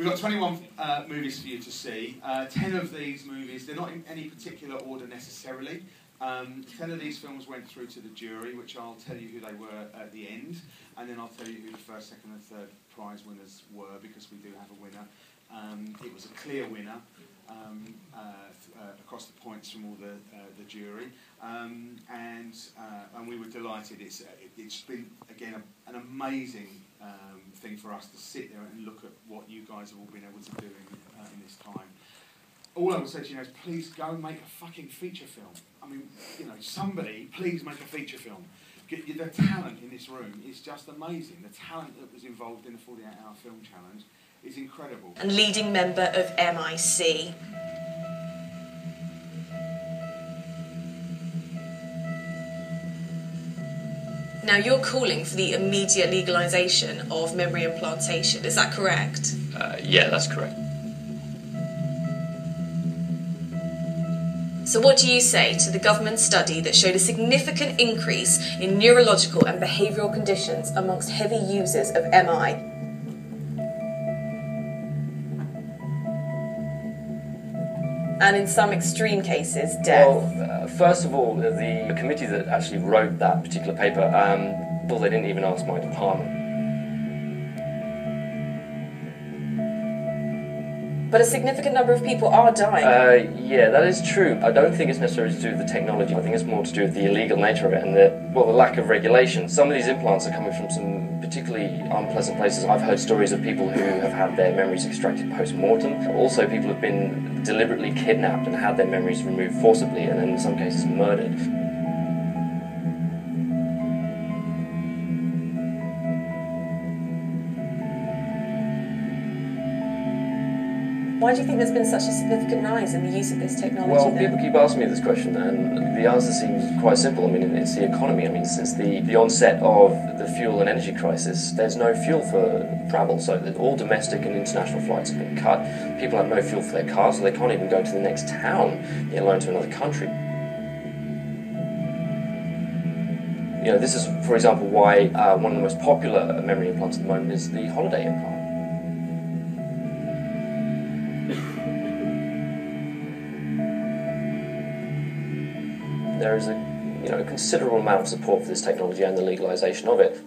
We've got 21 movies for you to see. 10 of these movies, they're not in any particular order necessarily. 10 of these films went through to the jury, which I'll tell you who they were at the end, and then I'll tell you who the first, second and third prize winners were, because we do have a winner. It was a clear winner across the points from all the jury, and we were delighted. It's been, again, an amazing thing for us to sit there and look at what you guys have all been able to do in this time. All I would say to you now is, please go make a fucking feature film. I mean, you know, somebody, please make a feature film. The talent in this room is just amazing. The talent that was involved in the 48-hour film challenge is incredible. And leading member of MIC. Now, you're calling for the immediate legalisation of memory implantation, is that correct? Yeah, that's correct. So what do you say to the government study that showed a significant increase in neurological and behavioural conditions amongst heavy users of MI? And in some extreme cases, death. Well, first of all, the committee that actually wrote that particular paper, well, they didn't even ask my department. But a significant number of people are dying. Yeah, that is true. I don't think it's necessarily to do with the technology. I think it's more to do with the illegal nature of it and the lack of regulation. Some of these implants are coming from some particularly unpleasant places. I've heard stories of people who have had their memories extracted post-mortem. Also, people have been deliberately kidnapped and had their memories removed forcibly, and in some cases murdered. Why do you think there's been such a significant rise in the use of this technology? Well, people keep asking me this question, and the answer seems quite simple. I mean, it's the economy. I mean, since the onset of the fuel and energy crisis, there's no fuel for travel, so that all domestic and international flights have been cut. People have no fuel for their cars, so they can't even go to the next town, let alone to another country. You know, this is, for example, why one of the most popular memory implants at the moment is the holiday implant. There is a considerable amount of support for this technology and the legalisation of it.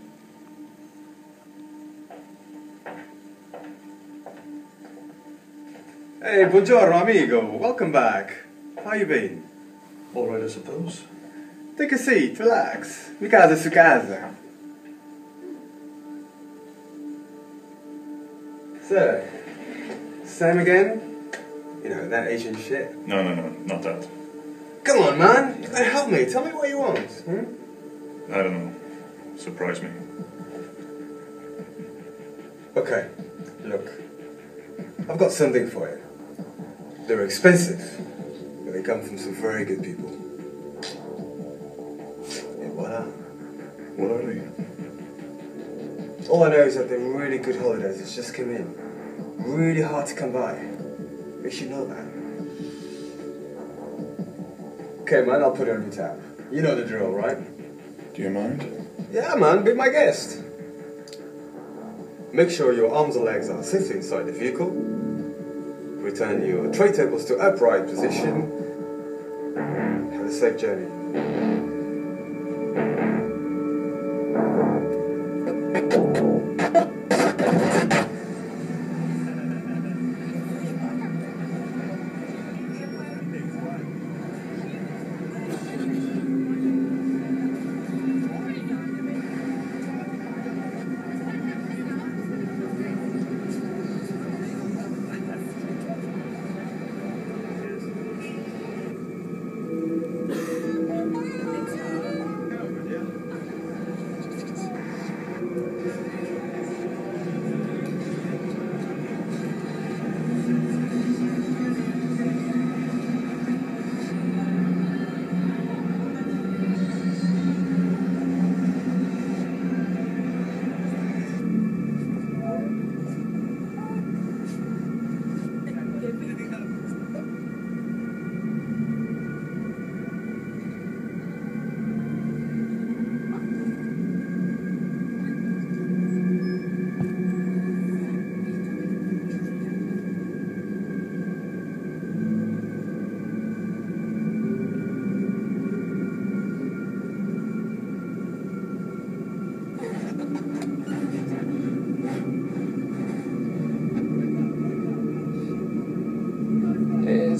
Hey, buongiorno amigo, welcome back. How you been? All right, I suppose. Take a seat, relax. Mi casa su casa. So, Sam again? You know, that Asian shit? No, not that. Come on, man. You gotta help me. Tell me what you want. I don't know. Surprise me. Okay, look. I've got something for you. They're expensive, but they come from some very good people. Et voila. What are they? All I know is that they're really good holidays. It's just come in. Really hard to come by. You should know that. Okay, man, I'll put it on your tab. You know the drill, right? Do you mind? Yeah, man, be my guest. Make sure your arms and legs are safely inside the vehicle. Return your tray tables to upright position. Have a safe journey.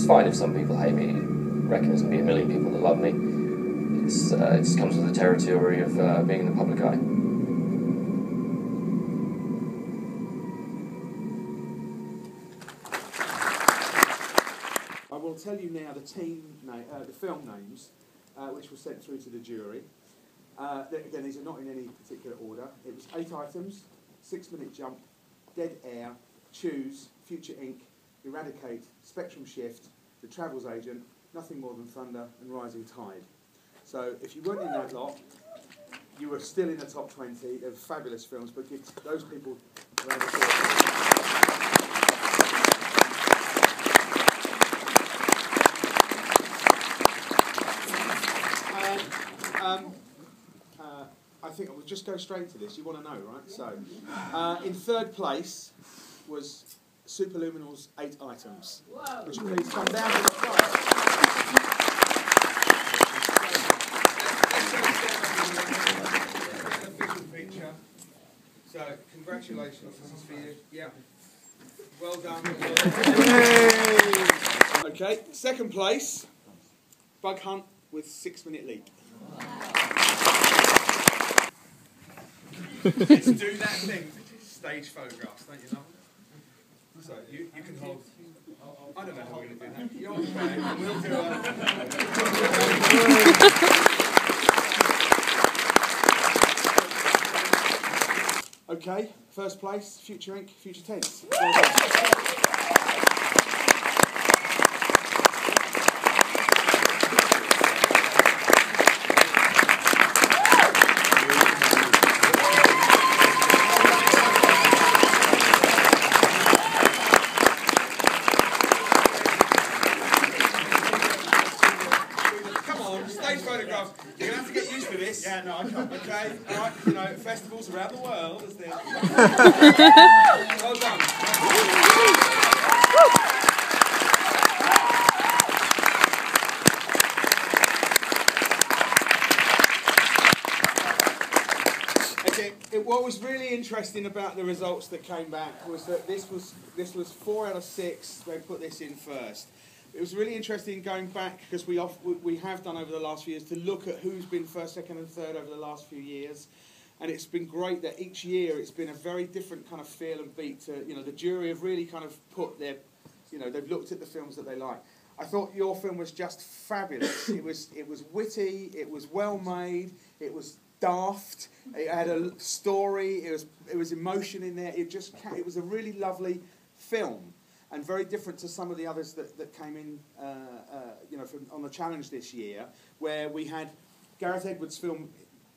it's fine if some people hate me. I reckon there's going to be a million people that love me. It just comes with the territory of being in the public eye. I will tell you now the film names, which were sent through to the jury. Again, these are not in any particular order. It was 8 items: 6-minute jump, Dead Air, Choose, Future Inc., Eradicate, Spectrum Shift, The Travels Agent, Nothing More Than Thunder, and Rising Tide. So if you weren't in that lot, you were still in the top 20. They were fabulous films, but give those people a round of applause. I think I will just go straight to this. You want to know, right? So, in third place was Superluminal's 8 items. Whoa. Would you please come down to the front? Official picture. So, congratulations. This is for you. Yeah. Well done. Okay. Second place, Bug Hunt with 6-minute Leap. Let's do that thing. Stage photographs, don't you know? So you can hold. I don't know how we're going to do that. You're okay. We'll do it. Okay, first place, Future Inc., Future Tense. You're going to have to get used to this. Yeah, no, I can't. Okay, all right, you know, festivals around the world. Well done. Okay, what was really interesting about the results that came back was that this was 4 out of 6. They put this in first. It was really interesting going back, because we have done over the last few years, to look at who's been first, second and third over the last few years. And it's been great that each year it's been a very different kind of feel and beat to, you know, the jury have really kind of put their, you know, they've looked at the films that they like. I thought your film was just fabulous. It was witty, it was well made, it was daft, it had a story, it was emotion in there. It was a really lovely film. And very different to some of the others that came in, you know, on the challenge this year, where we had Gareth Edwards' film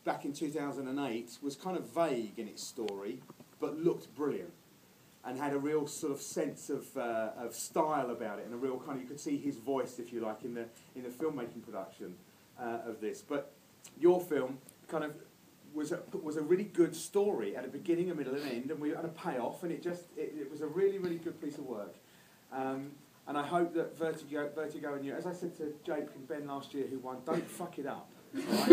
back in 2008 was kind of vague in its story, but looked brilliant, and had a real sort of sense of style about it, and a real kind of, you could see his voice, if you like, in the filmmaking production of this. But your film kind of was a really good story at a beginning, a middle, and end, and a payoff, and it was a really, really good piece of work. And I hope that Vertigo and you, as I said to Jake and Ben last year who won, don't fuck it up. Right?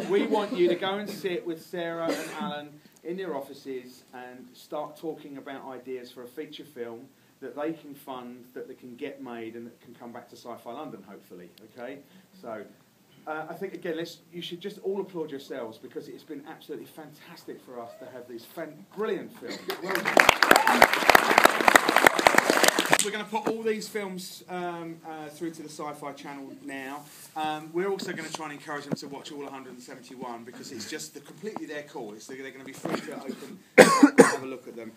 We want you to go and sit with Sarah and Alan in their offices and start talking about ideas for a feature film that they can fund, that they can get made, and that can come back to Sci-Fi London, hopefully. Okay? So I think, again, you should just all applaud yourselves, because it's been absolutely fantastic for us to have these brilliant films. Well done. We're going to put all these films through to the Sci-Fi Channel now. We're also going to try and encourage them to watch all 171, because it's just completely their call. They're going to be free to open and have a look at them.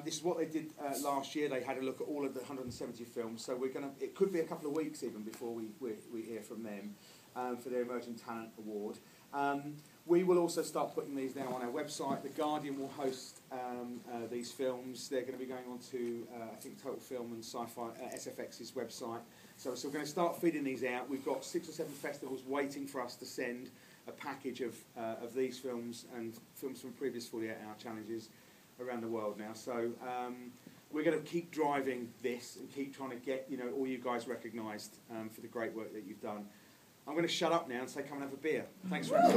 This is what they did last year. They had a look at all of the 170 films. So it could be a couple of weeks even before we hear from them for their Emerging Talent Award. We will also start putting these now on our website. The Guardian will host these films. They're going to be going on to, I think, Total Film and Sci-Fi, SFX's website. So we're going to start feeding these out. We've got 6 or 7 festivals waiting for us to send a package of these films and films from previous 48-hour challenges around the world now. So we're going to keep driving this and keep trying to get all you guys recognised for the great work that you've done. I'm going to shut up now and say come and have a beer. Thanks very much.